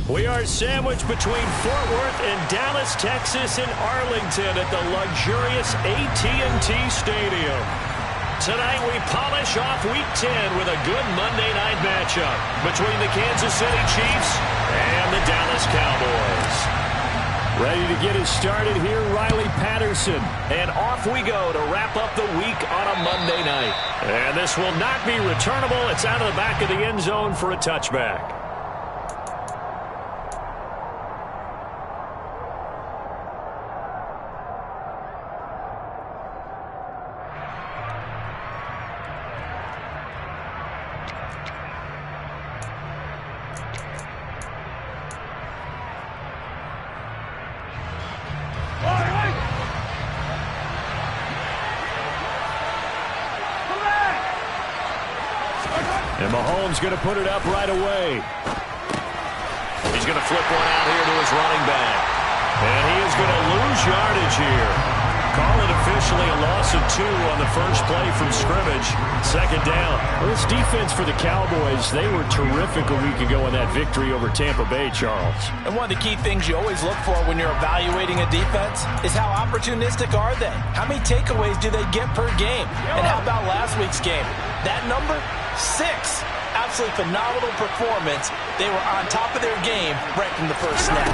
We are sandwiched between Fort Worth and Dallas, Texas, and Arlington at the luxurious AT&T Stadium. Tonight we polish off Week 10 with a good Monday night matchup between the Kansas City Chiefs and the Dallas Cowboys. Ready to get us started here, Riley Patterson. And off we go to wrap up the week on a Monday night. And this will not be returnable. It's out of the back of the end zone for a touchback. And Mahomes going to put it up right away. He's going to flip one out here to his running back. And he is going to lose yardage here. Call it officially a loss of 2 on the first play from scrimmage. Second down. Well, this defense for the Cowboys, they were terrific a week ago in that victory over Tampa Bay, Charles. And one of the key things you always look for when you're evaluating a defense is how opportunistic are they? How many takeaways do they get per game? And how about last week's game? That number? 6. Absolutely phenomenal performance. They were on top of their game right from the first snap.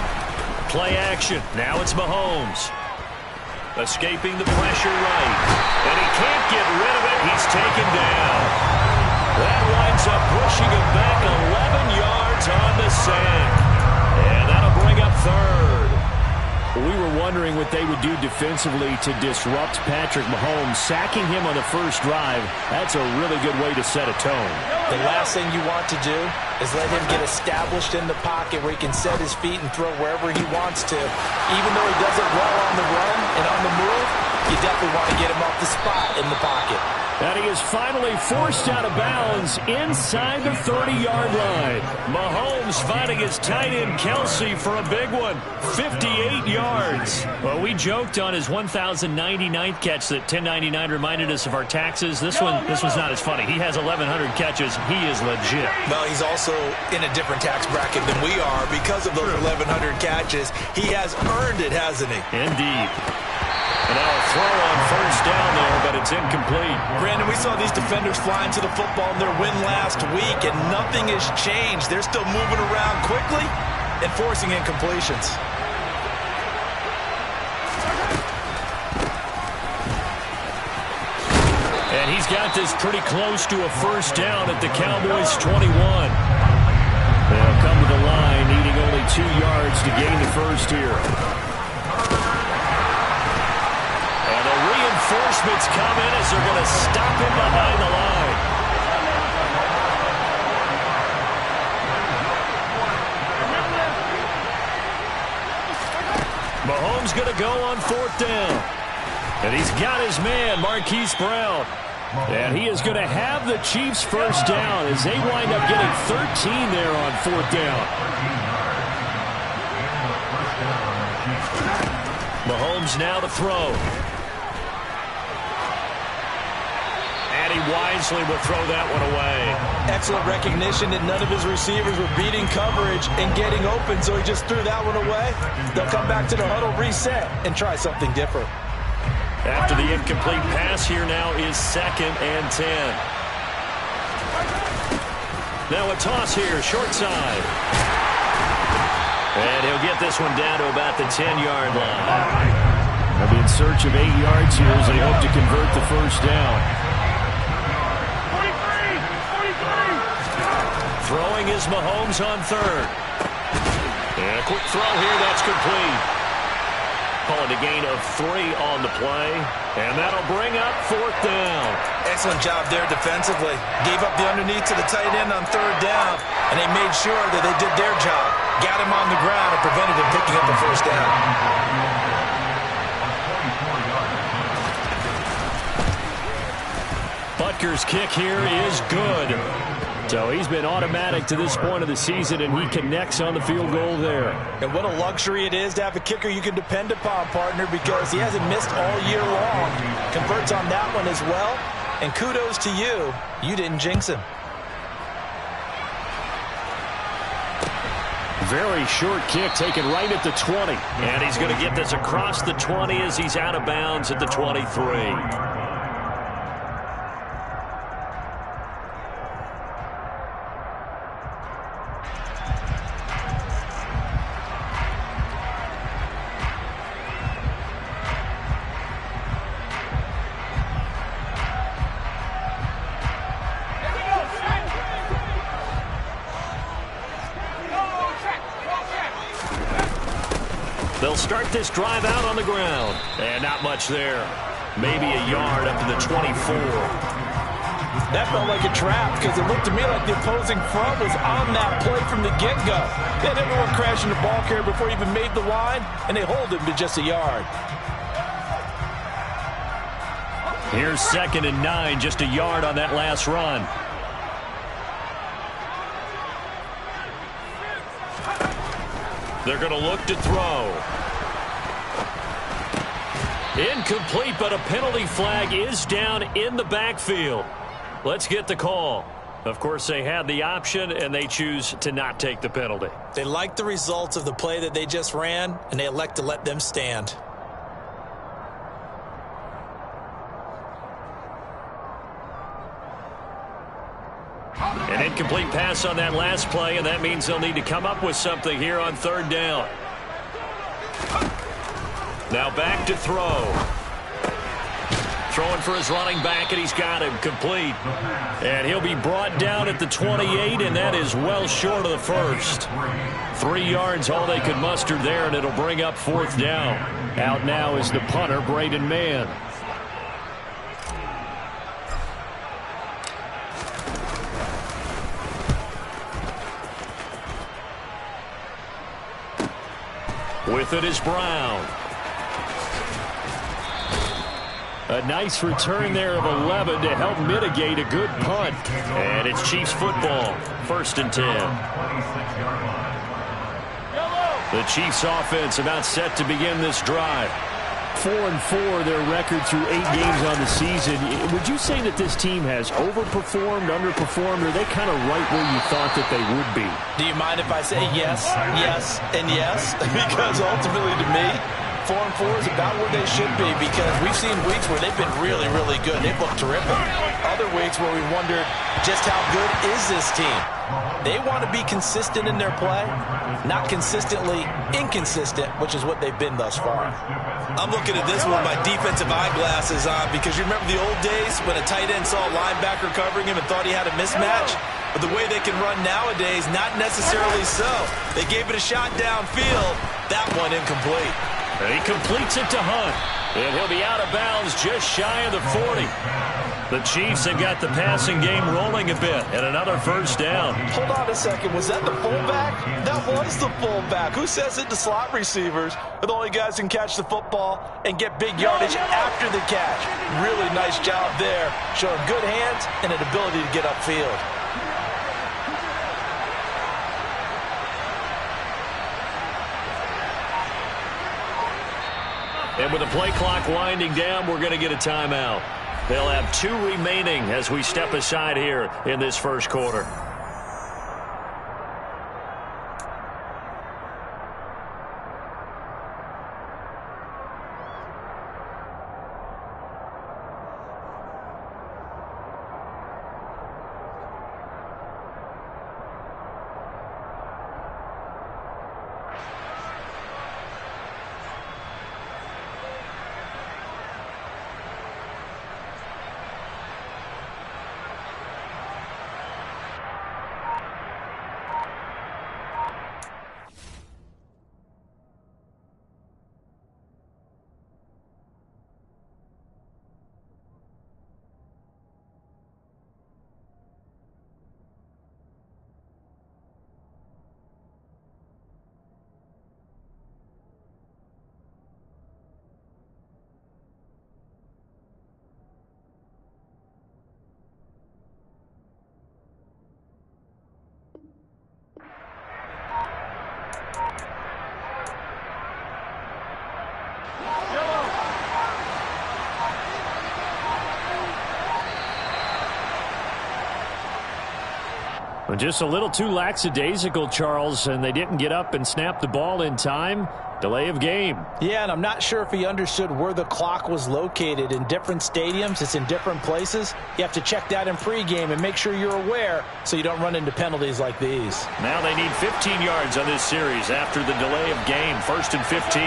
Play action. Now it's Mahomes. Escaping the pressure right. And he can't get rid of it. He's taken down. That winds up pushing him back 11 yards on the sack. And that'll bring up third. We were wondering what they would do defensively to disrupt Patrick Mahomes. Sacking him on the first drive, that's a really good way to set a tone. The last thing you want to do is let him get established in the pocket where he can set his feet and throw wherever he wants to. Even though he does it well on the run and on the move, you definitely want to get him off the spot in the pocket. And he is finally forced out of bounds inside the 30-yard line. Mahomes finding his tight end Kelsey for a big one. 58 yards. Well, we joked on his 1,099th catch that 1099 reminded us of our taxes. This one's not as funny. He has 1,100 catches. He is legit. Well, he's also in a different tax bracket than we are because of those 1,100 catches. He has earned it, hasn't he? Indeed. And now a throw on first down there, but it's incomplete. Brandon, we saw these defenders flying to the football in their win last week, and nothing has changed. They're still moving around quickly and forcing incompletions. And he's got this pretty close to a first down at the Cowboys' 21. They'll come to the line, needing only 2 yards to gain the first here. Reinforcements come in as they're going to stop him behind the line. Mahomes going to go on 4th down. And he's got his man, Marquise Brown. And he is going to have the Chiefs first down as they wind up getting 13 there on 4th down. Mahomes now to throw. And he wisely will throw that one away. Excellent recognition that none of his receivers were beating coverage and getting open, so he just threw that one away. They'll come back to the huddle, reset, and try something different. After the incomplete pass, here now is 2nd and 10. Now a toss here, short side. And he'll get this one down to about the 10-yard line. They'll be in search of 8 yards here as they hope to convert the first down. Throwing is Mahomes on 3rd. And a quick throw here, that's complete. Calling a gain of 3 on the play. And that'll bring up 4th down. Excellent job there defensively. Gave up the underneath to the tight end on 3rd down, and they made sure that they did their job. Got him on the ground and prevented him picking up the first down. Butker's kick here is good. So he's been automatic to this point of the season, and he connects on the field goal there. And what a luxury it is to have a kicker you can depend upon, partner, because he hasn't missed all year long. Converts on that one as well. And kudos to you. You didn't jinx him. Very short kick taken right at the 20. And he's going to get this across the 20 as he's out of bounds at the 23. They'll start this drive out on the ground. And not much there. Maybe a yard up to the 24. That felt like a trap because it looked to me like the opposing front was on that play from the get-go. They had everyone crashing the ball carrier before he even made the line, and they hold him to just a yard. Here's 2nd and 9, just a yard on that last run. They're going to look to throw. Incomplete, but a penalty flag is down in the backfield. Let's get the call. Of course, they had the option, and they choose to not take the penalty. They like the results of the play that they just ran, and they elect to let them stand. An incomplete pass on that last play, and that means they'll need to come up with something here on 3rd down. Now back to throw. Throwing for his running back, and he's got him complete. And he'll be brought down at the 28, and that is well short of the first. 3 yards, all they could muster there, and it'll bring up 4th down. Out now is the punter, Braden Mann. With it is Brown. A nice return there of 11 to help mitigate a good punt. And it's Chiefs football, 1st and 10. The Chiefs offense about set to begin this drive. 4-4 their record through 8 games on the season. Would you say that this team has overperformed, underperformed, or are they kind of right where you thought that they would be? Do you mind if I say yes, yes, and yes? Because ultimately to me, 4-4 is about where they should be because we've seen weeks where they've been really, really good. They've looked terrific. Other weeks where we wondered just how good is this team? They want to be consistent in their play, not consistently inconsistent, which is what they've been thus far. I'm looking at this one with my defensive eyeglasses on because you remember the old days when a tight end saw a linebacker covering him and thought he had a mismatch? But the way they can run nowadays, not necessarily so. They gave it a shot downfield. That one incomplete. And he completes it to Hunt. And he'll be out of bounds just shy of the 40. The Chiefs have got the passing game rolling a bit. And another 1st down. Hold on a second. Was that the fullback? That was the fullback. Who says it to slot receivers? They're the only guys who can catch the football and get big yardage after the catch. Really nice job there. Showing good hands and an ability to get upfield. And with the play clock winding down, we're going to get a timeout. They'll have 2 remaining as we step aside here in this 1st quarter. Just a little too lackadaisical, Charles, and they didn't get up and snap the ball in time. Delay of game. Yeah, and I'm not sure if he understood where the clock was located. In different stadiums, it's in different places. You have to check that in pregame and make sure you're aware so you don't run into penalties like these. Now they need 15 yards on this series after the delay of game. 1st and 15.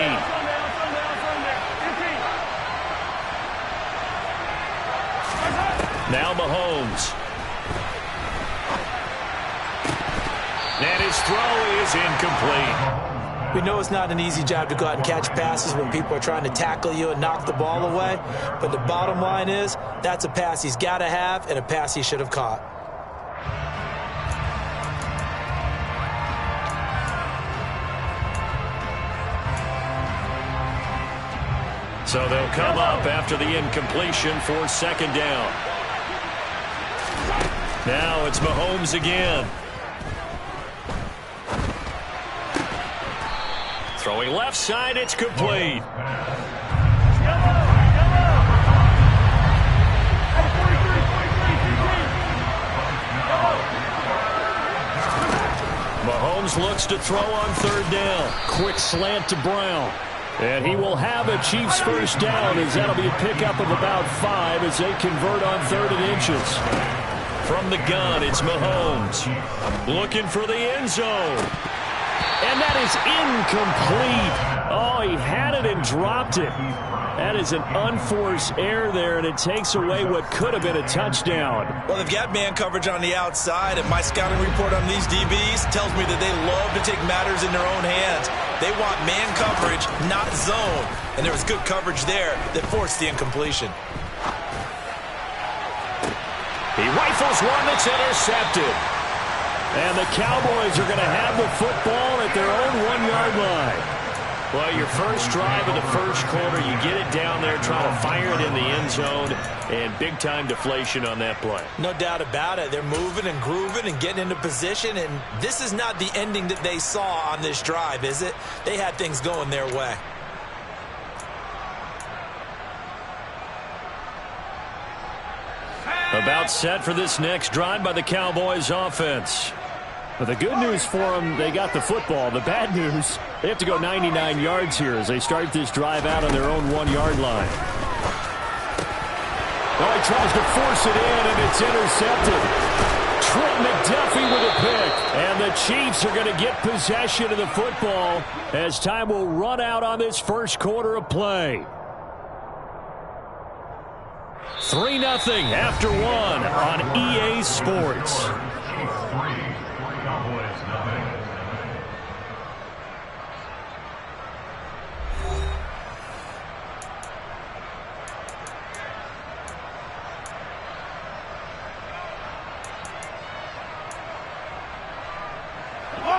Now Mahomes. And his throw is incomplete. We know it's not an easy job to go out and catch passes when people are trying to tackle you and knock the ball away. But the bottom line is, that's a pass he's got to have and a pass he should have caught. So they'll come up after the incompletion for 2nd down. Now it's Mahomes again. Throwing left side, it's complete. Mahomes looks to throw on 3rd down. Quick slant to Brown. And he will have a Chiefs 1st down, as that'll be a pickup of about 5 as they convert on 3rd and inches. From the gun, it's Mahomes. Looking for the end zone. And that is incomplete. Oh, he had it and dropped it. That is an unforced error there, and it takes away what could have been a touchdown. Well, they've got man coverage on the outside, and my scouting report on these DBs tells me that they love to take matters in their own hands. They want man coverage, not zone. And there was good coverage there that forced the incompletion. He rifles one that's intercepted. And the Cowboys are going to have the football at their own 1-yard line. Well, your first drive of the first quarter, you get it down there, try to fire it in the end zone, and big-time deflation on that play. No doubt about it. They're moving and grooving and getting into position, and this is not the ending that they saw on this drive, is it? They had things going their way. About set for this next drive by the Cowboys offense. Well, the good news for them, they got the football. The bad news, they have to go 99 yards here as they start this drive out on their own 1-yard line. Oh, he tries to force it in, and it's intercepted. Trent McDuffie with a pick. And the Chiefs are going to get possession of the football as time will run out on this first quarter of play. 3-0 after 1 on EA Sports.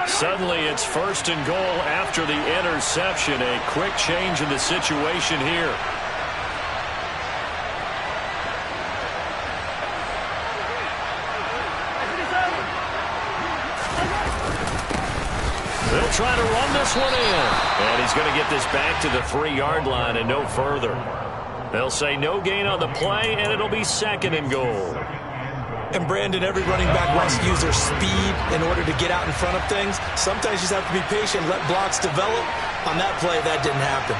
Suddenly it's 1st and goal after the interception. A quick change in the situation here. They'll try to run this one in. And he's going to get this back to the 3-yard line and no further. They'll say no gain on the play, and it'll be 2nd and goal. And Brandon, every running back wants to use their speed in order to get out in front of things. Sometimes you just have to be patient, let blocks develop. On that play, that didn't happen.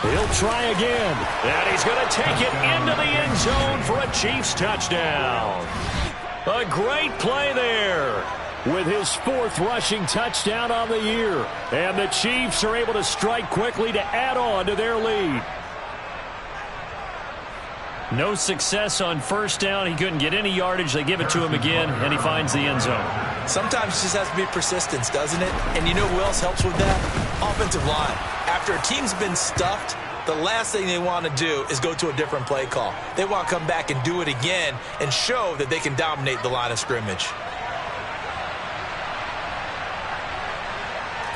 He'll try again. And he's going to take it into the end zone for a Chiefs touchdown. A great play there. With his 4th rushing touchdown on the year. And the Chiefs are able to strike quickly to add on to their lead. No success on 1st down. He couldn't get any yardage. They give it to him again, and he finds the end zone. Sometimes it just has to be persistence, doesn't it? And you know who else helps with that? Offensive line. After a team's been stuffed, the last thing they want to do is go to a different play call. They want to come back and do it again and show that they can dominate the line of scrimmage.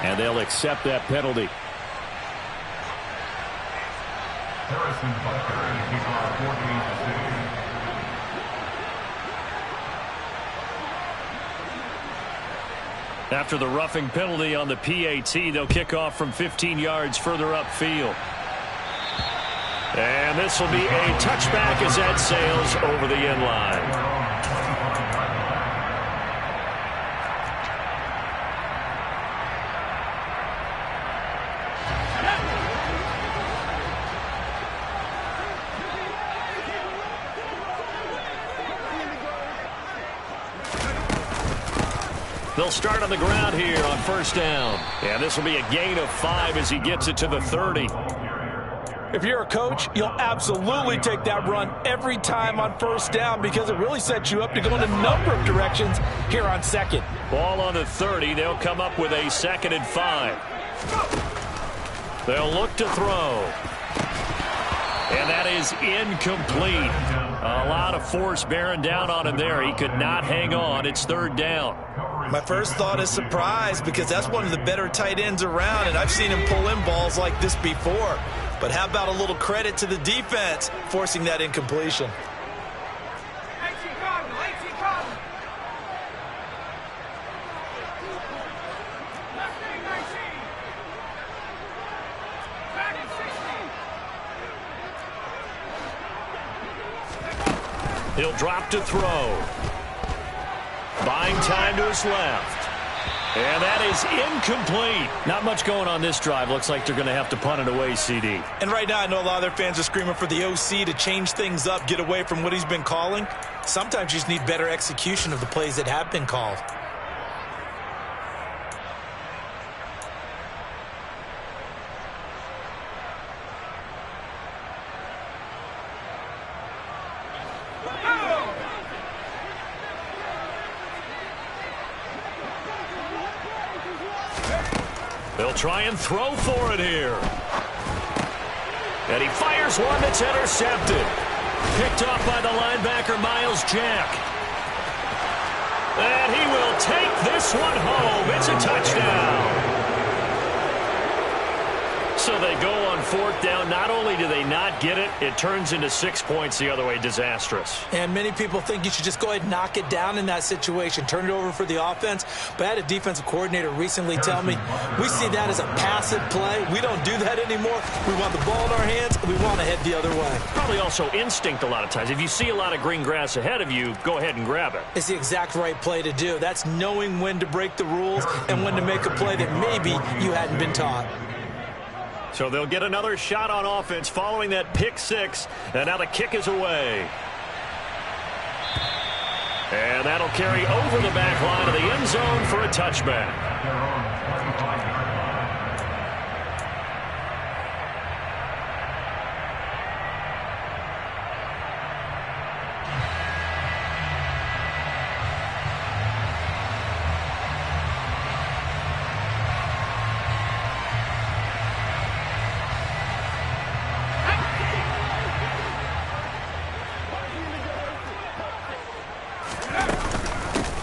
And they'll accept that penalty. After the roughing penalty on the PAT, they'll kick off from 15 yards further upfield. And this will be a touchback as that sails over the end line. They'll start on the ground here on first down. And this will be a gain of 5 as he gets it to the 30. If you're a coach, you'll absolutely take that run every time on first down because it really sets you up to go in a number of directions here on second. Ball on the 30. They'll come up with a 2nd and 5. They'll look to throw. And that is incomplete. A lot of force bearing down on him there. He could not hang on. It's 3rd down. My first thought is surprise because that's one of the better tight ends around, and I've seen him pull in balls like this before. But how about a little credit to the defense forcing that incompletion? He'll drop to throw. Buying time to his left. And that is incomplete. Not much going on this drive. Looks like they're going to have to punt it away, CD. And right now I know a lot of their fans are screaming for the OC to change things up, get away from what he's been calling. Sometimes you just need better execution of the plays that have been called. They'll try and throw for it here. And he fires one that's intercepted. Picked off by the linebacker, Miles Jack. And he will take this one home. It's a touchdown. So they go on 4th down. Not only do they not get it, it turns into 6 points the other way. Disastrous. And many people think you should just go ahead and knock it down in that situation. Turn it over for the offense. But I had a defensive coordinator recently tell me, we see that as a passive play. We don't do that anymore. We want the ball in our hands, and we want to head the other way. Probably also instinct a lot of times. If you see a lot of green grass ahead of you, go ahead and grab it. It's the exact right play to do. That's knowing when to break the rules and when to make a play that maybe you hadn't been taught. So they'll get another shot on offense following that pick 6. And now the kick is away. And that'll carry over the back line of the end zone for a touchback.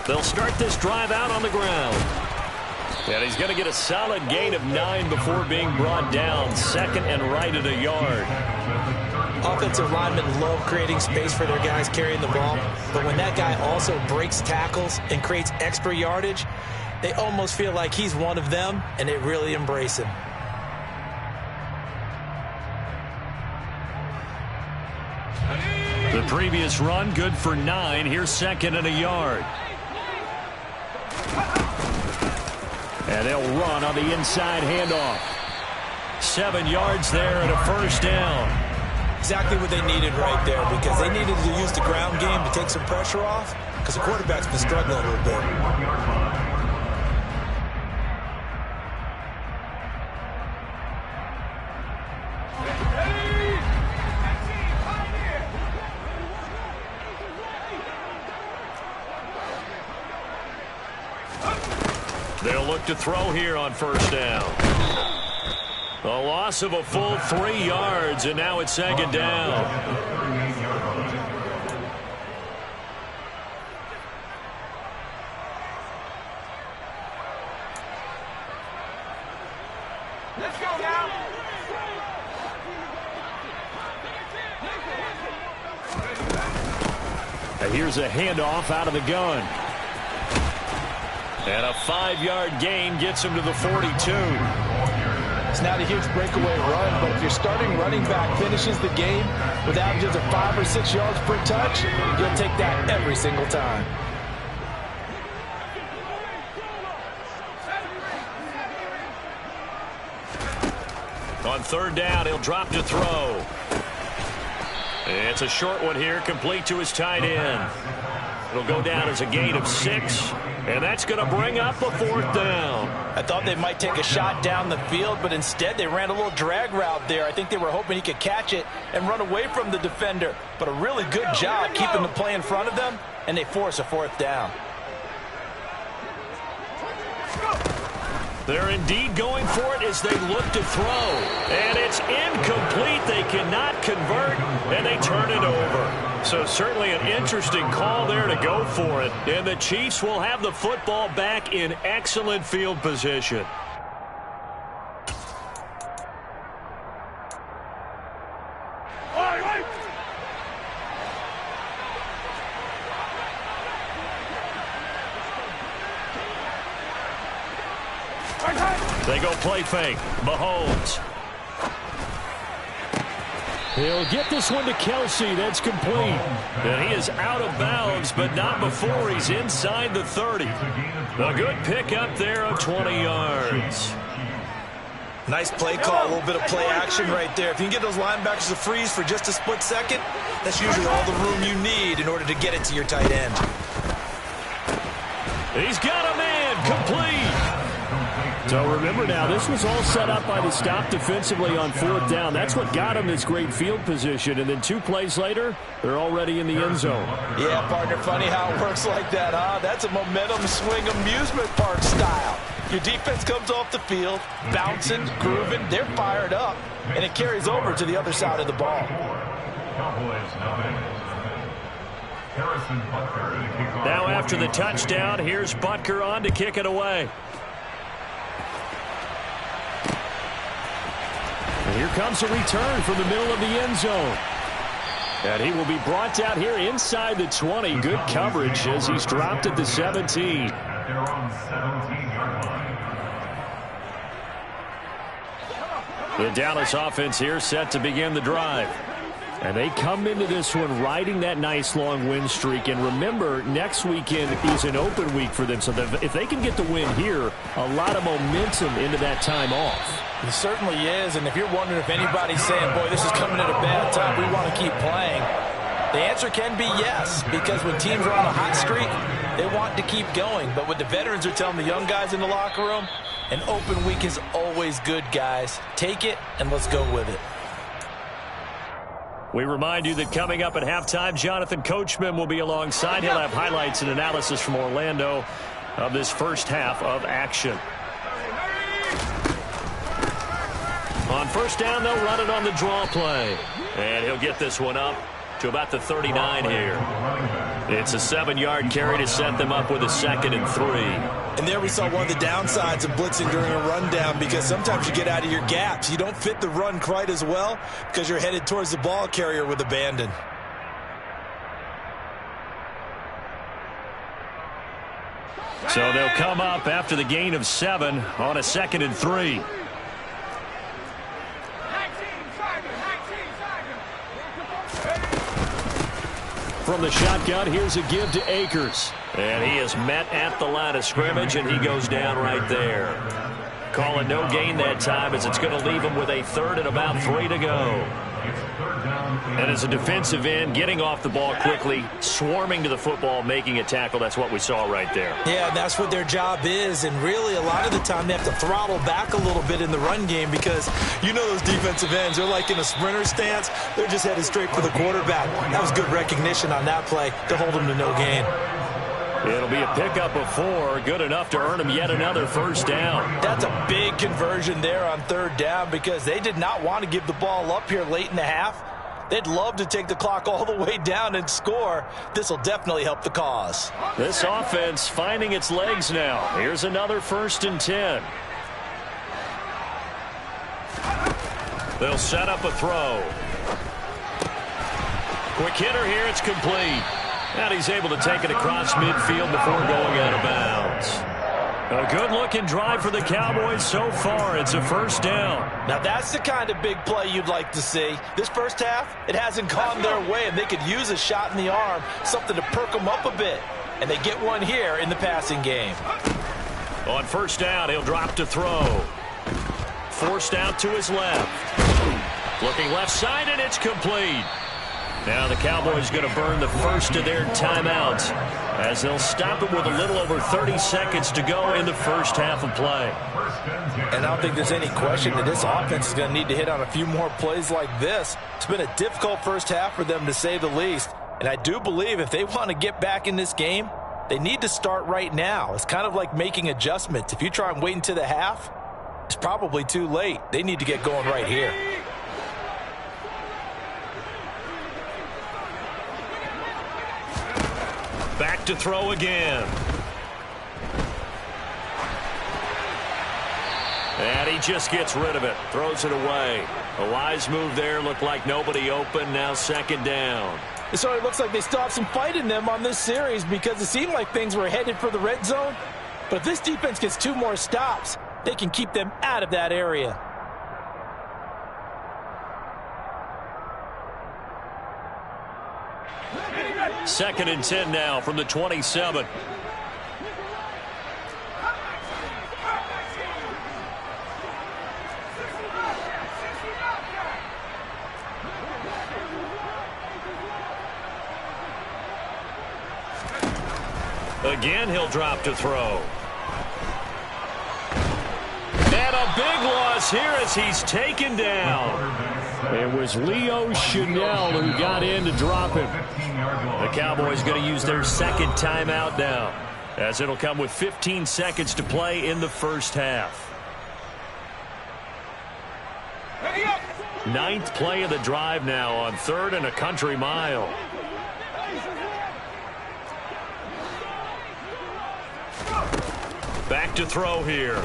They'll start this drive out on the ground. And he's going to get a solid gain of 9 before being brought down. 2nd and right at a yard. Offensive linemen love creating space for their guys carrying the ball. But when that guy also breaks tackles and creates extra yardage, they almost feel like he's one of them, and they really embrace him. The previous run, good for 9. Here's 2nd and a yard. And they'll run on the inside handoff. 7 yards there and a 1st down. Exactly what they needed right there, because they needed to use the ground game to take some pressure off, because the quarterback's been struggling a little bit. They'll look to throw here on 1st down. A loss of a full 3 yards, and now it's 2nd down. Let's go now. And here's a handoff out of the gun. And a 5-yard gain gets him to the 42. It's not a huge breakaway run, but if your starting running back finishes the game with averages of 5 or 6 yards per touch, you'll take that every single time. On 3rd down, he'll drop to throw. It's a short one here, complete to his tight end. It'll go down as a gain of 6, and that's going to bring up a 4th down. I thought they might take a shot down the field, but instead they ran a little drag route there. I think they were hoping he could catch it and run away from the defender. But a really good job keeping the play in front of them, and they force a 4th down. They're indeed going for it as they look to throw. And it's incomplete. They cannot convert, and they turn it over. So certainly an interesting call there to go for it. And the Chiefs will have the football back in excellent field position. They go play fake. Mahomes. He'll get this one to Kelsey. That's complete. And he is out of bounds, but not before he's inside the 30. A good pickup there of 20 yards. Nice play call, a little bit of play action right there. If you can get those linebackers to freeze for just a split second, that's usually all the room you need in order to get it to your tight end. He's got a man. Complete. So remember now, this was all set up by the stop defensively on 4th down. That's what got him this great field position. And then 2 plays later, they're already in the end zone. Yeah, partner, funny how it works like that, huh? That's a momentum swing amusement park style. Your defense comes off the field, bouncing, grooving, they're fired up, and it carries over to the other side of the ball. Now after the touchdown, here's Butker on to kick it away. And here comes a return from the middle of the end zone. And he will be brought down here inside the 20. Good coverage as he's dropped at the 17. The Dallas offense here set to begin the drive. And they come into this one riding that nice long win streak. And remember, next weekend is an open week for them. So if they can get the win here, a lot of momentum into that time off. It certainly is. And if you're wondering if anybody's saying, boy, this is coming at a bad time, we want to keep playing, the answer can be yes. Because when teams are on a hot streak, they want to keep going. But what the veterans are telling the young guys in the locker room, an open week is always good, guys. Take it and let's go with it. We remind you that coming up at halftime, Jonathan Coachman will be alongside. He'll have highlights and analysis from Orlando of this first half of action. On 1st down, they'll run it on the draw play. And he'll get this one up to about the 39 here. It's a 7-yard carry to set them up with a 2nd and 3. And there we saw one of the downsides of blitzing during a rundown, because sometimes you get out of your gaps. You don't fit the run quite as well because you're headed towards the ball carrier with abandon. So they'll come up after the gain of 7 on a 2nd and 3. From the shotgun, here's a give to Akers. And he is met at the line of scrimmage, and he goes down right there. Calling no gain that time, as it's going to leave him with a 3rd and about 3 to go. And as a defensive end, getting off the ball quickly, swarming to the football, making a tackle, that's what we saw right there. Yeah, that's what their job is, and really a lot of the time they have to throttle back a little bit in the run game, because you know those defensive ends, they're like in a sprinter stance, they're just headed straight for the quarterback. That was good recognition on that play to hold them to no gain. It'll be a pickup of 4, good enough to earn him yet another 1st down. That's a big conversion there on 3rd down, because they did not want to give the ball up here late in the half. They'd love to take the clock all the way down and score. This will definitely help the cause. This offense finding its legs now. Here's another 1st and 10. They'll set up a throw. Quick hitter here, it's complete. And he's able to take it across midfield before going out of bounds. A good-looking drive for the Cowboys so far. It's a 1st down. Now, that's the kind of big play you'd like to see. This first half, it hasn't gone their way, and they could use a shot in the arm, something to perk them up a bit. And they get one here in the passing game. On 1st down, he'll drop to throw. Forced out to his left. Looking left side, and it's complete. Now the Cowboys going to burn the first of their timeouts as they'll stop it with a little over 30 seconds to go in the first half of play. And I don't think there's any question that this offense is going to need to hit on a few more plays like this. It's been a difficult first half for them, to say the least. And I do believe if they want to get back in this game, they need to start right now. It's kind of like making adjustments. If you try and wait until the half, it's probably too late. They need to get going right here. Back to throw again. And he just gets rid of it. Throws it away. A wise move there. Looked like nobody open. Now second down. So it looks like they still have some fight in them on this series, because it seemed like things were headed for the red zone. But if this defense gets 2 more stops, they can keep them out of that area. Second and 10 now from the 27. Again, he'll drop to throw. And a big loss here as he's taken down. It was Leo Chanel who got in to drop him. The Cowboys going to use their second timeout now, as it'll come with 15 seconds to play in the first half. 9th play of the drive now on 3rd and a country mile. Back to throw here.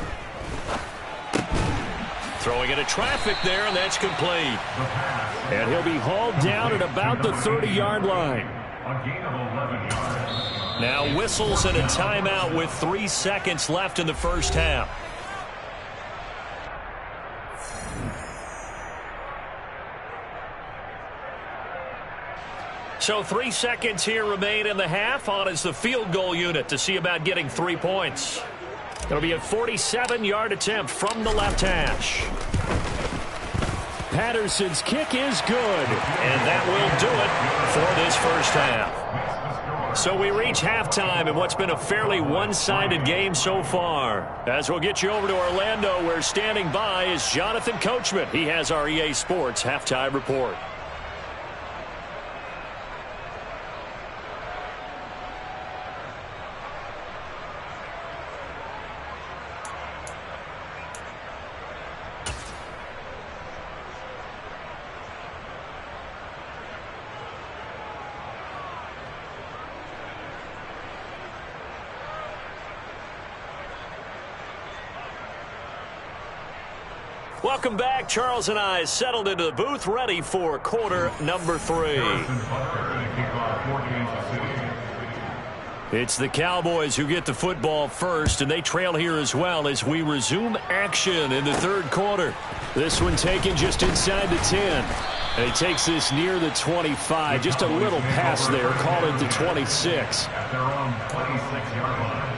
Throwing into traffic there, and that's complete. And he'll be hauled down at about the 30-yard line. Now whistles and a timeout with 3 seconds left in the first half. So 3 seconds here remain in the half. On is the field goal unit to see about getting 3 points. It'll be a 47-yard attempt from the left hash. Patterson's kick is good, and that will do it for this first half. So we reach halftime in what's been a fairly one-sided game so far. As we'll get you over to Orlando, where standing by is Jonathan Coachman. He has our EA Sports halftime report. Welcome back. Charles and I settled into the booth, ready for quarter number 3. It's the Cowboys who get the football first, and they trail here as well as we resume action in the 3rd quarter. This one taken just inside the 10. And he takes this near the 25. Just a little pass there. Call it the 26. At their own 26-yard line.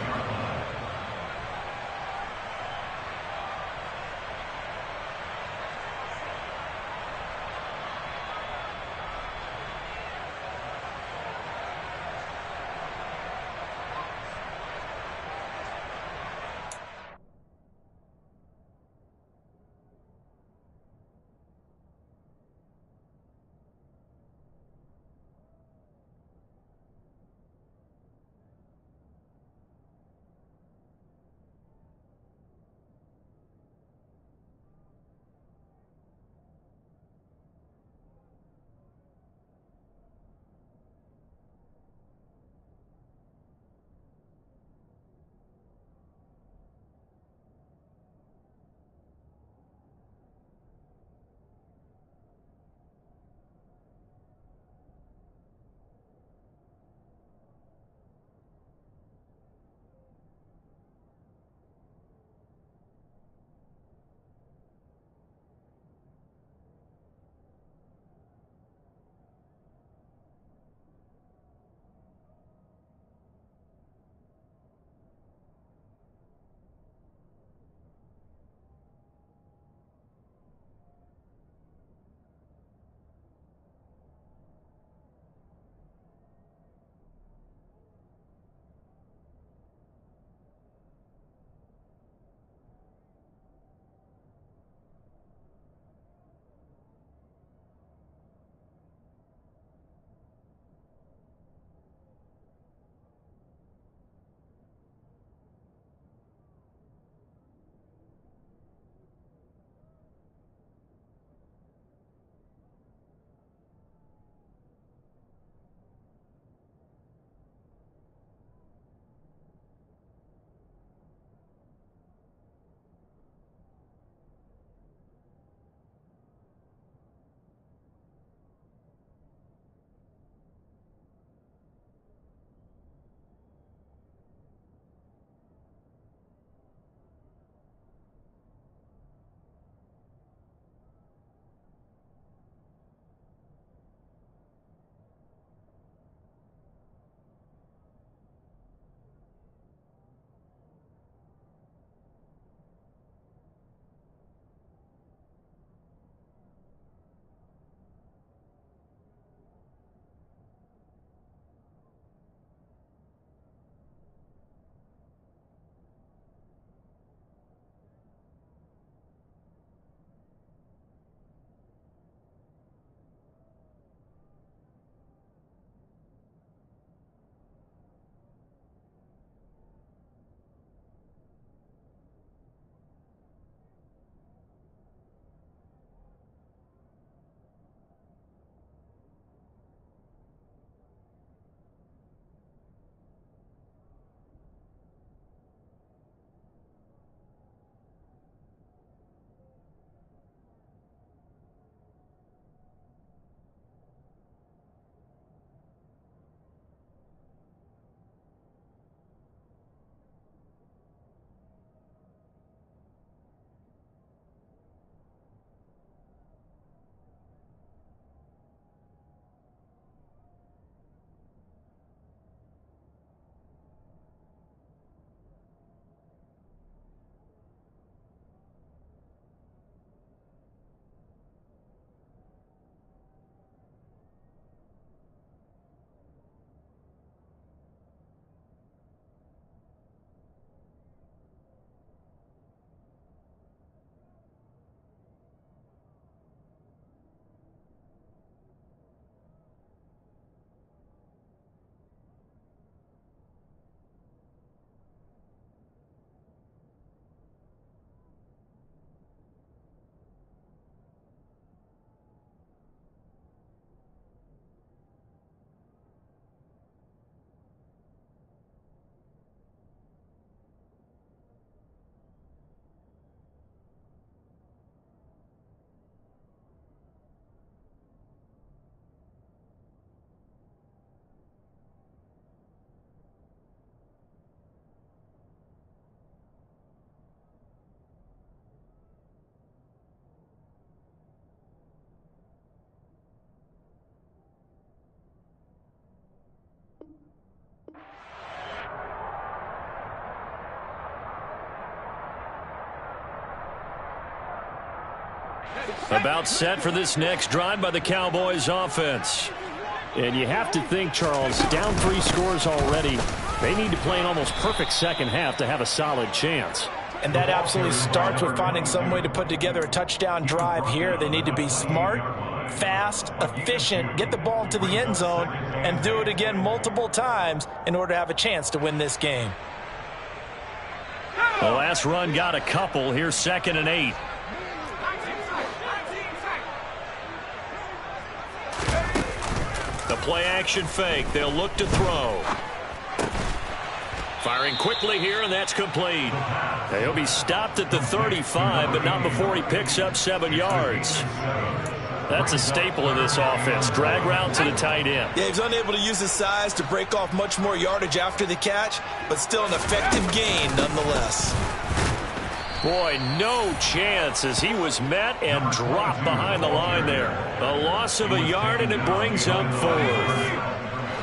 About set for this next drive by the Cowboys offense. And you have to think, Charles, down 3 scores already. They need to play an almost perfect second half to have a solid chance. And that absolutely starts with finding some way to put together a touchdown drive here. They need to be smart, fast, efficient, get the ball to the end zone, and do it again multiple times in order to have a chance to win this game. The last run got a couple. Here's 2nd and 8. The play action fake. They'll look to throw. Firing quickly here, and that's complete. He'll be stopped at the 35, but not before he picks up 7 yards. That's a staple of this offense. Drag route to the tight end. Yeah, he's unable to use his size to break off much more yardage after the catch, but still an effective gain nonetheless. Boy, no chance as he was met and dropped behind the line there. A loss of a yard, and it brings up 4th.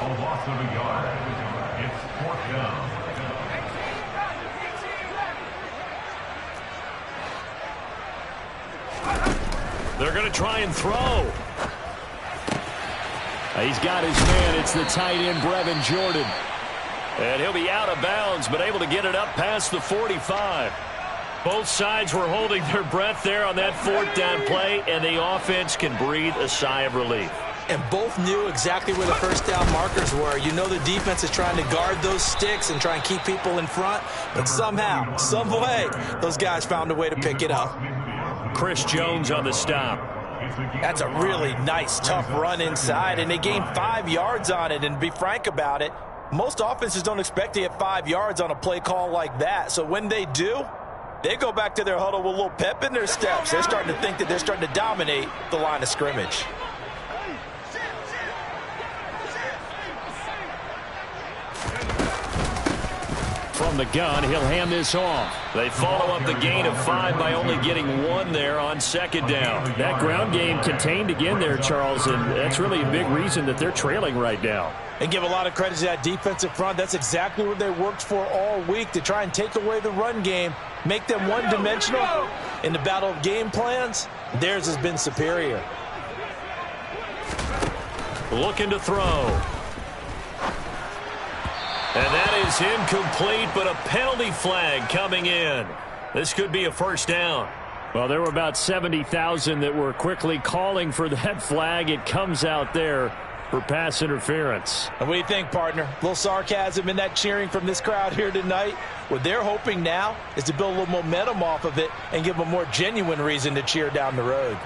A loss of a yard. It's 4th down. They're going to try and throw. He's got his man. It's the tight end, Brevin Jordan. And he'll be out of bounds, but able to get it up past the 45. Both sides were holding their breath there on that 4th down play, and the offense can breathe a sigh of relief. And both knew exactly where the first down markers were. You know the defense is trying to guard those sticks and try and keep people in front, but somehow, some way, those guys found a way to pick it up. Chris Jones on the stop. That's a really nice, tough run inside, and they gained 5 yards on it. And to be frank about it, most offenses don't expect to get 5 yards on a play call like that. So when they do, they go back to their huddle with a little pep in their steps. They're starting to think that they're starting to dominate the line of scrimmage. From the gun, he'll hand this off. They follow up the gain of 5 by only getting 1 there on 2nd down. That ground game contained again there, Charles, and that's really a big reason that they're trailing right now. And give a lot of credit to that defensive front. That's exactly what they worked for all week, to try and take away the run game, make them one-dimensional. In the battle of game plans, theirs has been superior. Looking to throw. And that is incomplete, but a penalty flag coming in. This could be a 1st down. Well, there were about 70,000 that were quickly calling for that flag. It comes out there for pass interference. And what do you think, partner? A little sarcasm in that cheering from this crowd here tonight. What they're hoping now is to build a little momentum off of it and give them a more genuine reason to cheer down the road.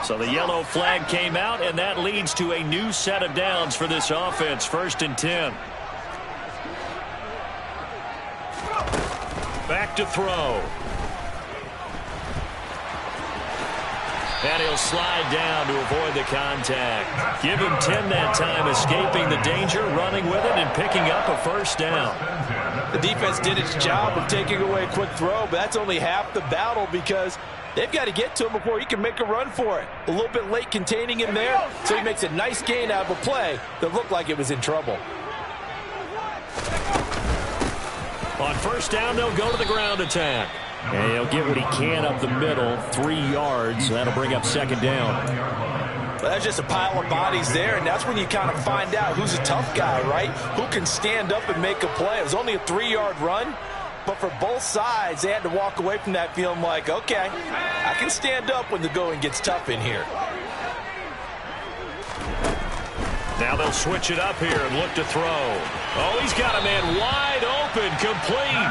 So the yellow flag came out, and that leads to a new set of downs for this offense. 1st and 10. Back to throw. And he'll slide down to avoid the contact. Give him 10 that time, escaping the danger, running with it, and picking up a 1st down. The defense did its job of taking away a quick throw, but that's only half the battle because they've got to get to him before he can make a run for it. A little bit late containing him there, so he makes a nice gain out of a play that looked like it was in trouble. On 1st down, they'll go to the ground attack. And he'll get what he can up the middle, 3 yards. That'll bring up 2nd down. Well, that's just a pile of bodies there, and that's when you kind of find out who's a tough guy, right? Who can stand up and make a play. It was only a 3-yard run, but for both sides, they had to walk away from that feeling like, okay, I can stand up when the going gets tough in here. Now they'll switch it up here and look to throw. Oh, he's got a man wide open, complete.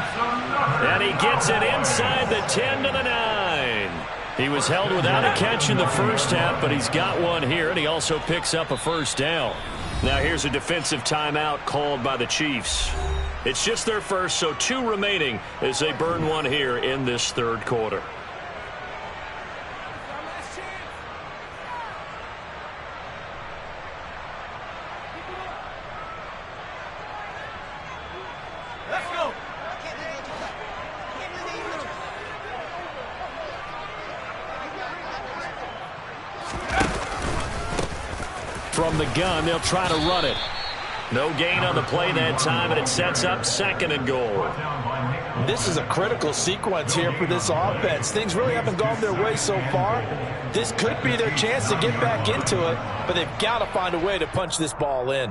And he gets it inside the 10 to the 9. He was held without a catch in the first half, but he's got one here, and he also picks up a 1st down. Now here's a defensive timeout called by the Chiefs. It's just their first, so 2 remaining as they burn one here in this 3rd quarter. From the gun, they'll try to run it. No gain on the play that time, and it sets up 2nd and goal. This is a critical sequence here for this offense. Things really haven't gone their way so far. This could be their chance to get back into it, but they've got to find a way to punch this ball in.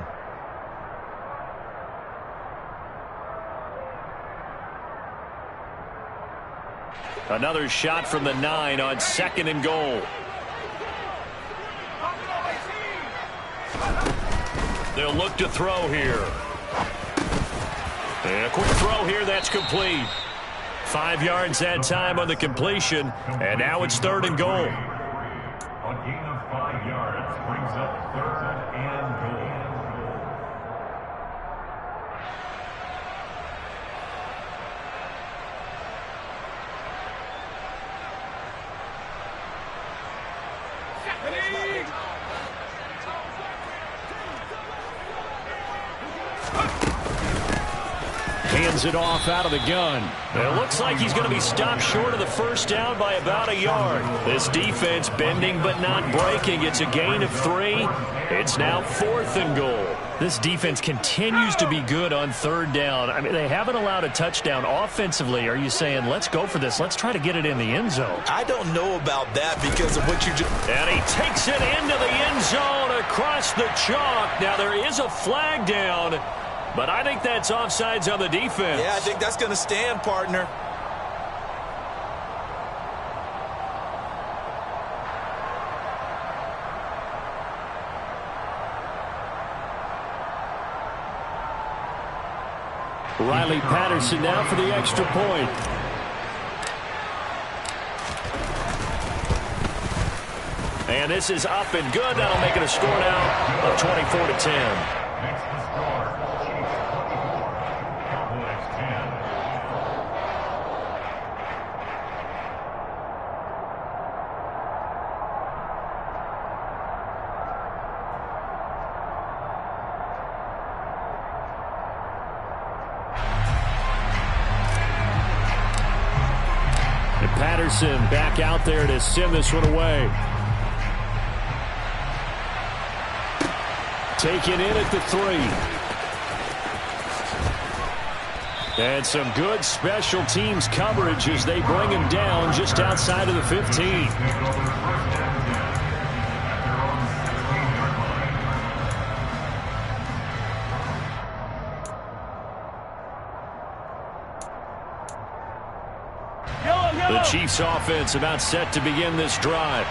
Another shot from the 9 on 2nd and goal. They'll look to throw here. And a quick throw here, that's complete. 5 yards that time on the completion, and now it's 3rd and goal. A gain of 5 yards brings up 3rd and goal. Hands it off out of the gun. It looks like he's going to be stopped short of the 1st down by about a yard. This defense bending but not breaking. It's a gain of 3. It's now 4th and goal. This defense continues to be good on 3rd down. I mean, they haven't allowed a touchdown. Offensively, are you saying, let's go for this? Let's try to get it in the end zone. I don't know about that because of what you just... And he takes it into the end zone across the chalk. Now, there is a flag down, but I think that's offsides on the defense. Yeah, I think that's going to stand, partner. Riley Patterson now for the extra point. And this is up and good. That'll make it a score now of 24-10. Next to score, Chiefs 24, Cowboys 10. And Patterson back out there to send this one away. Taken in at the 3. And some good special teams coverage as they bring him down just outside of the 15. The Chiefs offense about set to begin this drive.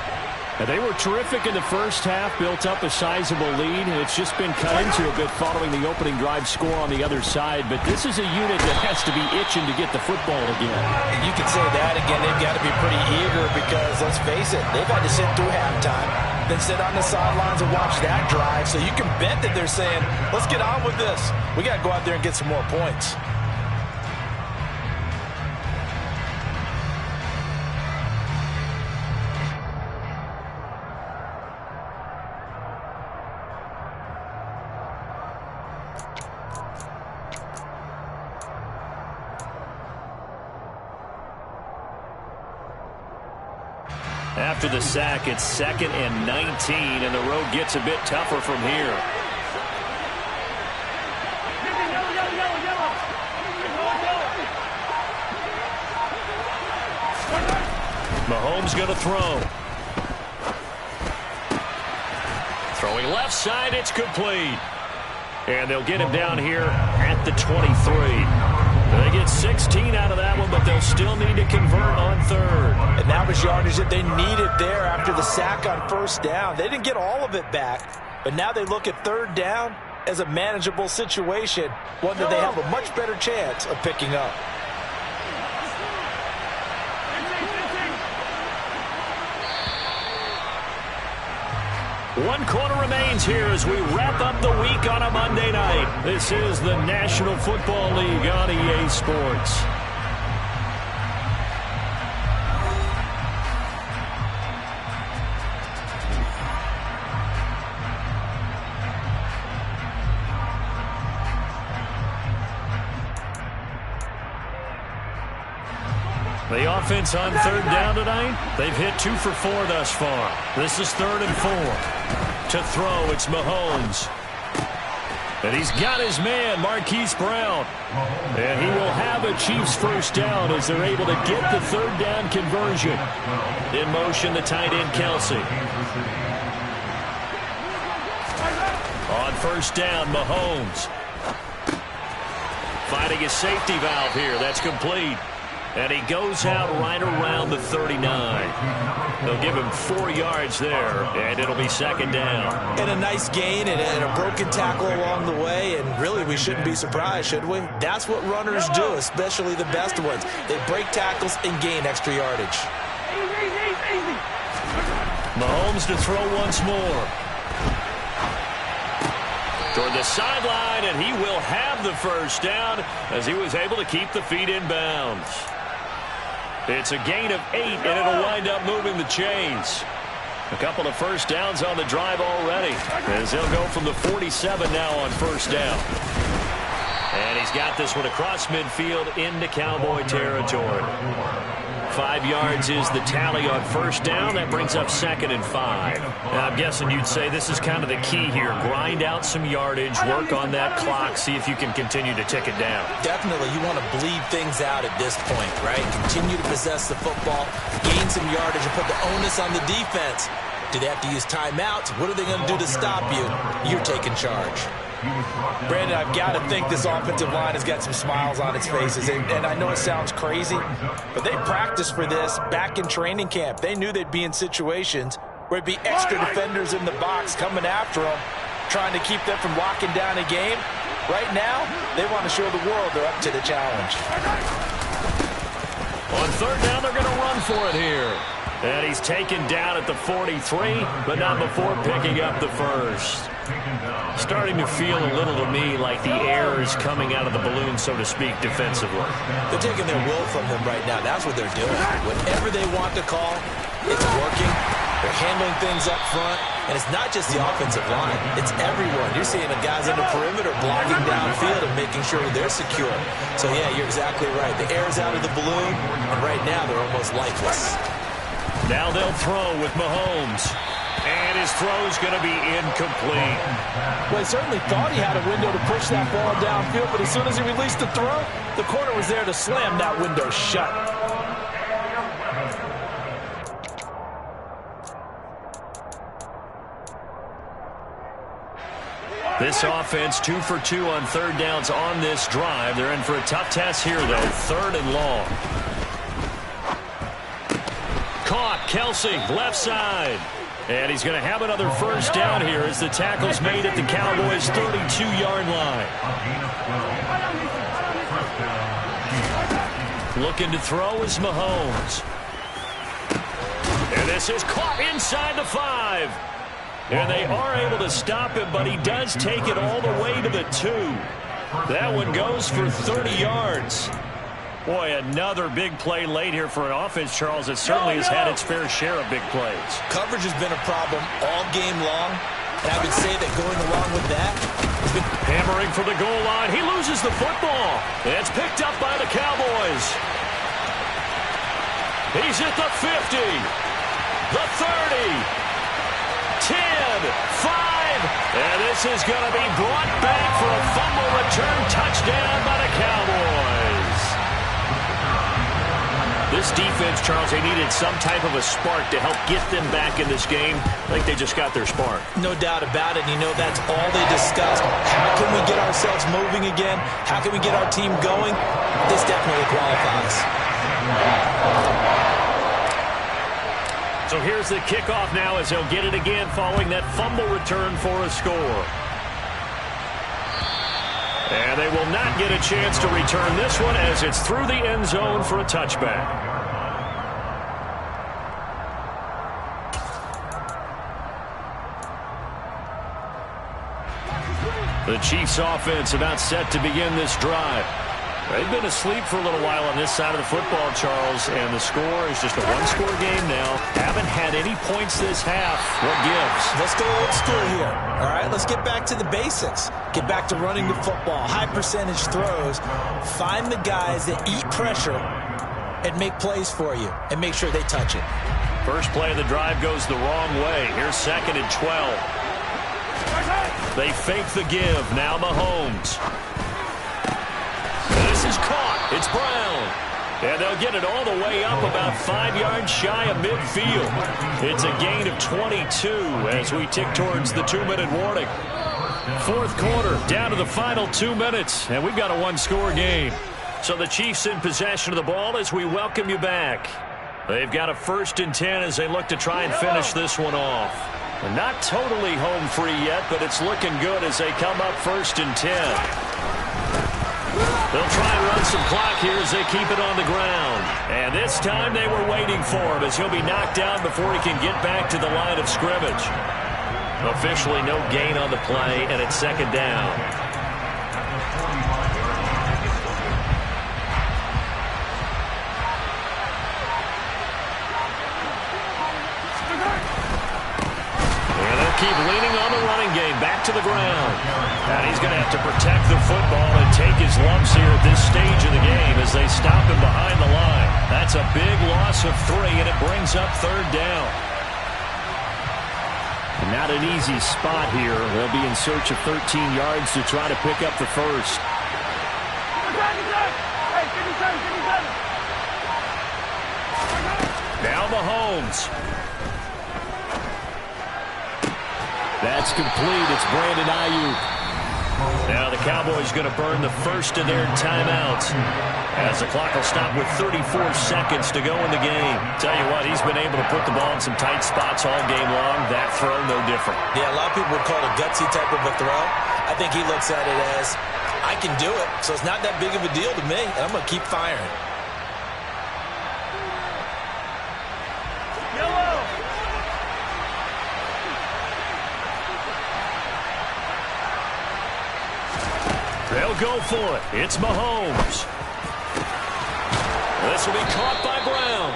And they were terrific in the 1st half, built up a sizable lead. It's just been cut into a bit following the opening drive score on the other side. But this is a unit that has to be itching to get the football again. You can say that again. They've got to be pretty eager because, let's face it, they've had to sit through halftime, then sit on the sidelines and watch that drive. So you can bet that they're saying, let's get on with this. We got to go out there and get some more points. After the sack, it's 2nd and 19, and the road gets a bit tougher from here. Mahomes going to throw. Throwing left side, it's complete. And they'll get him down here at the 23. They get 16 out of that one, but they'll still need to convert on 3rd. And that was yardage that they needed there after the sack on 1st down. They didn't get all of it back, but now they look at 3rd down as a manageable situation, one that they have a much better chance of picking up. One quarter remains here as we wrap up the week on a Monday night. This is the National Football League on EA Sports. The offense on 3rd down tonight, they've hit 2 for 4 thus far. This is 3rd and 4. To throw, it's Mahomes. And he's got his man, Marquise Brown. And he will have a Chiefs first down as they're able to get the third down conversion. In motion, the tight end, Kelsey. On first down, Mahomes. Finding a safety valve here. That's complete. And he goes out right around the 39. They'll give him 4 yards there, and it'll be second down. And a nice gain and a broken tackle along the way, and really we shouldn't be surprised, should we? That's what runners do, especially the best ones. They break tackles and gain extra yardage. Mahomes to throw once more. Toward the sideline, and he will have the first down as he was able to keep the feet in bounds. It's a gain of 8, and it'll wind up moving the chains. A couple of first downs on the drive already, as he'll go from the 47 now on first down. And he's got this one across midfield into Cowboy territory. 5 yards is the tally on first down. That brings up 2nd and 5. Now, I'm guessing you'd say this is kind of the key here. Grind out some yardage, work on that clock, see if you can continue to tick it down. Definitely, you want to bleed things out at this point, right? Continue to possess the football, gain some yardage, and put the onus on the defense. Do they have to use timeouts? What are they going to do to stop you? You're taking charge. Brandon, I've got to think this offensive line has got some smiles on its faces. And I know it sounds crazy, but they practiced for this back in training camp. They knew they'd be in situations where it'd be extra defenders in the box coming after them, trying to keep them from locking down a game. Right now, they want to show the world they're up to the challenge. On third down, they're going to run for it here. And he's taken down at the 43, but not before picking up the first. Starting to feel a little to me like the air is coming out of the balloon, so to speak, defensively. They're taking their will from them right now. That's what they're doing. Whatever they want to call, it's working. They're handling things up front. And it's not just the offensive line. It's everyone. You're seeing the guys on the perimeter blocking downfield and making sure they're secure. So, yeah, you're exactly right. The air is out of the balloon, and right now they're almost lifeless. Now they'll throw with Mahomes. And his throw's going to be incomplete. Well, he certainly thought he had a window to push that ball downfield, but as soon as he released the throw, the corner was there to slam that window shut. This offense 2 for 2 on third downs on this drive. They're in for a tough test here, though. 3rd and long. Caught, Kelsey, left side. And he's going to have another first down here as the tackle's made at the Cowboys' 32-yard line. Looking to throw is Mahomes. And this is caught inside the 5. And they are able to stop him, but he does take it all the way to the 2. That one goes for 30 yards. Boy, another big play late here for an offense, Charles, that certainly has had its fair share of big plays. Coverage has been a problem all game long, and I would say that going along with that, it's been hammering for the goal line. He loses the football. It's picked up by the Cowboys. He's at the 50, the 30, 10, 5, and this is going to be brought back for a fumble return touchdown by the Cowboys. This defense, Charles, they needed some type of a spark to help get them back in this game. I think they just got their spark. No doubt about it. You know, that's all they discussed. How can we get ourselves moving again? How can we get our team going? This definitely qualifies. So here's the kickoff now as they'll get it again following that fumble return for a score. And they will not get a chance to return this one as it's through the end zone for a touchback. The Chiefs offense about set to begin this drive. They've been asleep for a little while on this side of the football, Charles, and the score is just a one-score game now. Haven't had any points this half. What gives? Let's go old school here. All right, let's get back to the basics. Get back to running the football, high percentage throws. Find the guys that eat pressure and make plays for you, and make sure they touch it. First play of the drive goes the wrong way. Here's 2nd and 12. They fake the give. Now Mahomes. This is caught. It's Brown. And they'll get it all the way up about 5 yards shy of midfield. It's a gain of 22 as we tick towards the 2-minute warning. Fourth quarter, down to the final 2 minutes, and we've got a one-score game. So the Chiefs in possession of the ball as we welcome you back. They've got a 1st and 10 as they look to try and finish this one off. And not totally home free yet, but it's looking good as they come up 1st and 10. They'll try and run some clock here as they keep it on the ground. And this time they were waiting for him as he'll be knocked down before he can get back to the line of scrimmage. Officially no gain on the play, and it's 2nd down. Keep leaning on the running game, back to the ground. And he's going to have to protect the football and take his lumps here at this stage of the game as they stop him behind the line. That's a big loss of 3, and it brings up 3rd down. And not an easy spot here. They'll be in search of 13 yards to try to pick up the first. Now Mahomes. That's complete. It's Brandon Ayuk. Now the Cowboys going to burn the first of their timeouts as the clock will stop with 34 seconds to go in the game. Tell you what, he's been able to put the ball in some tight spots all game long. That throw, no different. Yeah, a lot of people would call it a gutsy type of a throw. I think he looks at it as, I can do it, so it's not that big of a deal to me, and I'm going to keep firing. They'll go for it. It's Mahomes. This will be caught by Brown.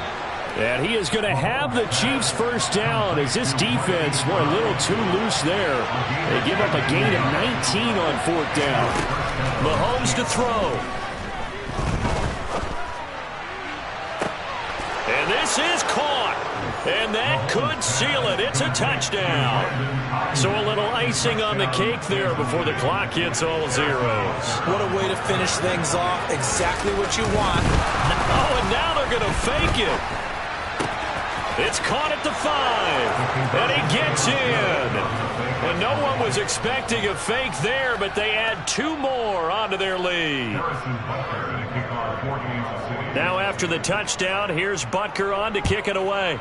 And he is going to have the Chiefs' first down as this defense were a little too loose there. They give up a gain of 19 on 4th down. Mahomes to throw. And this is caught. And that could seal it. It's a touchdown. So a little icing on the cake there before the clock hits all zeros. What a way to finish things off. Exactly what you want. Oh, and now they're going to fake it. It's caught at the 5. And he gets in. And no one was expecting a fake there, but they add 2 more onto their lead. Now after the touchdown, here's Butker on to kick it away.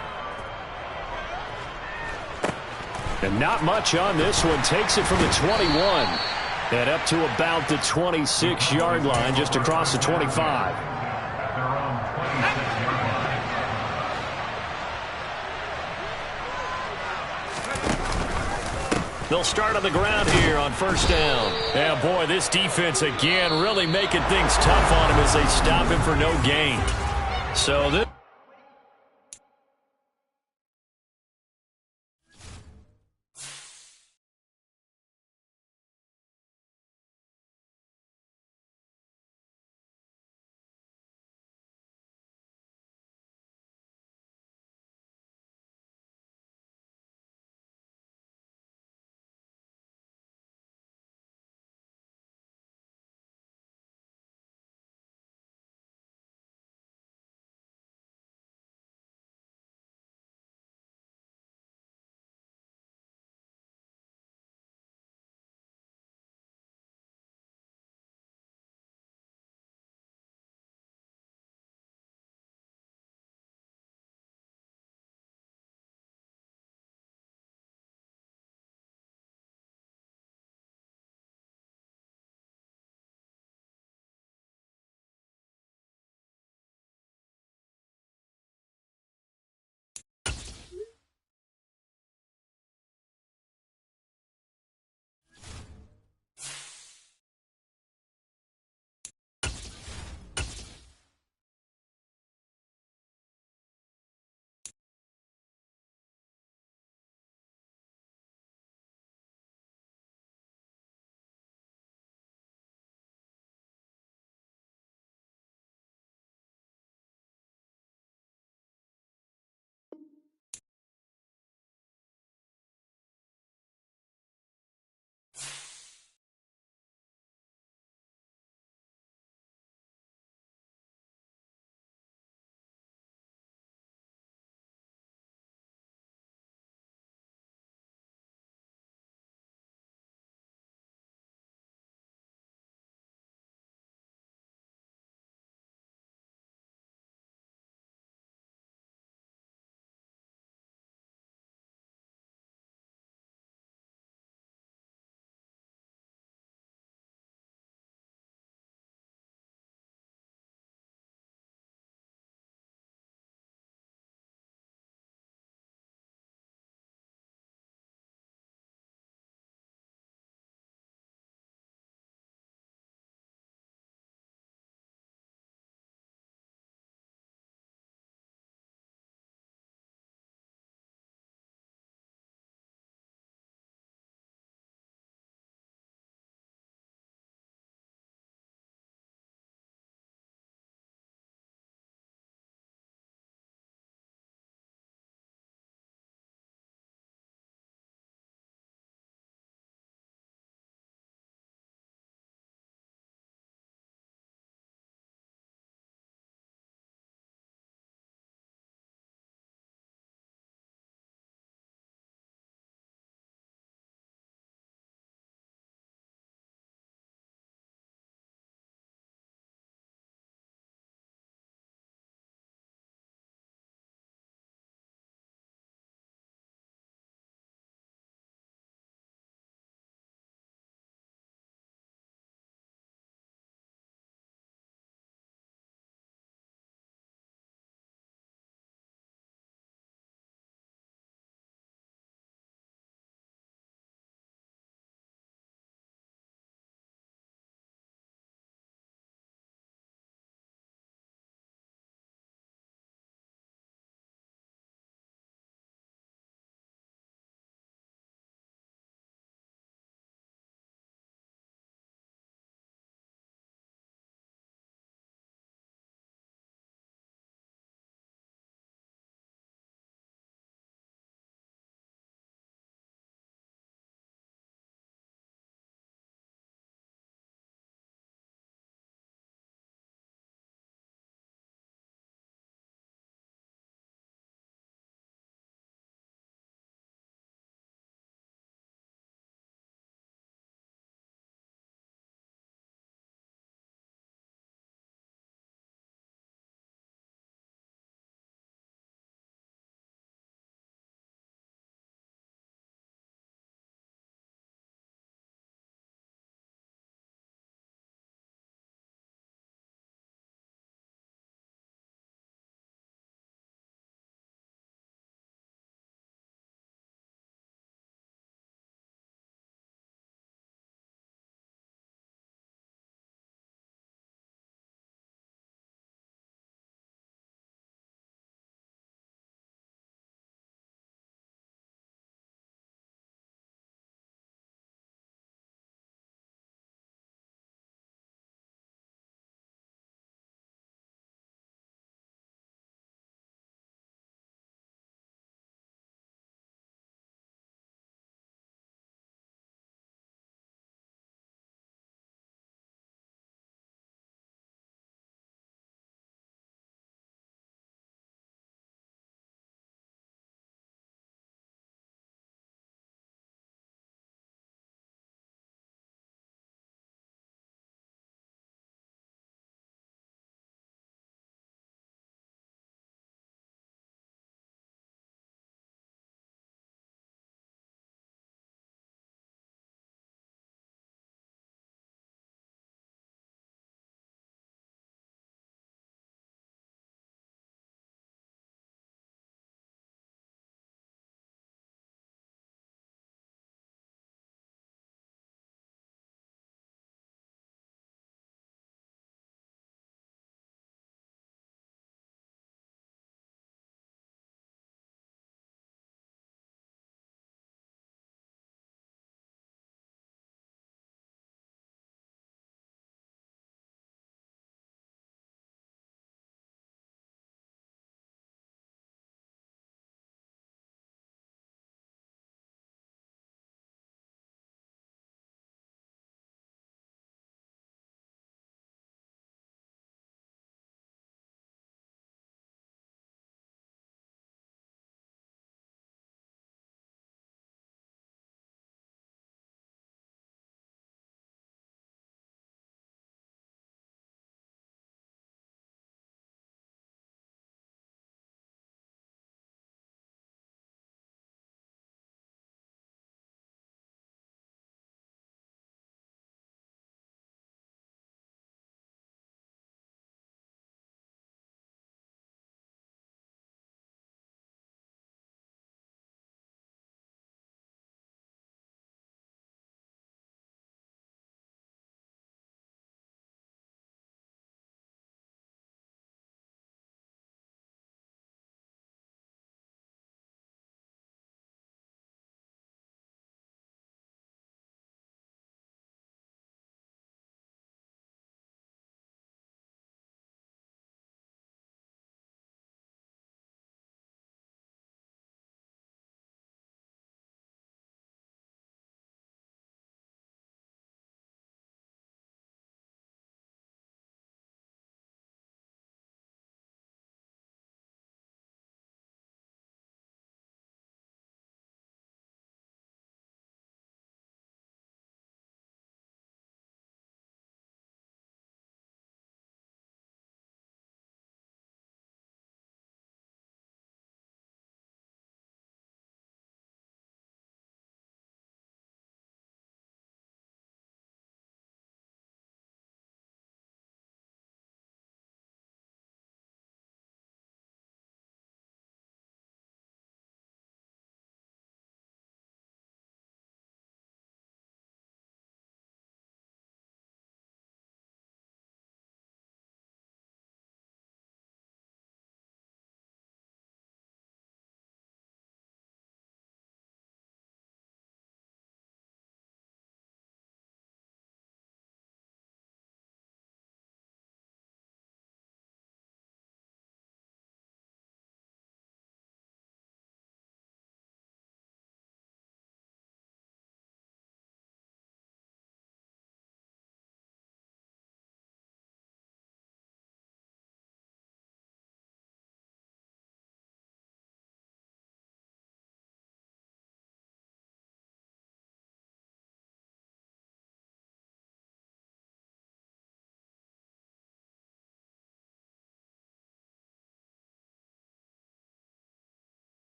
And not much on this one. Takes it from the 21 and up to about the 26-yard line, just across the 25. They'll start on the ground here on 1st down. Yeah, boy, this defense again really making things tough on him as they stop him for no gain. So this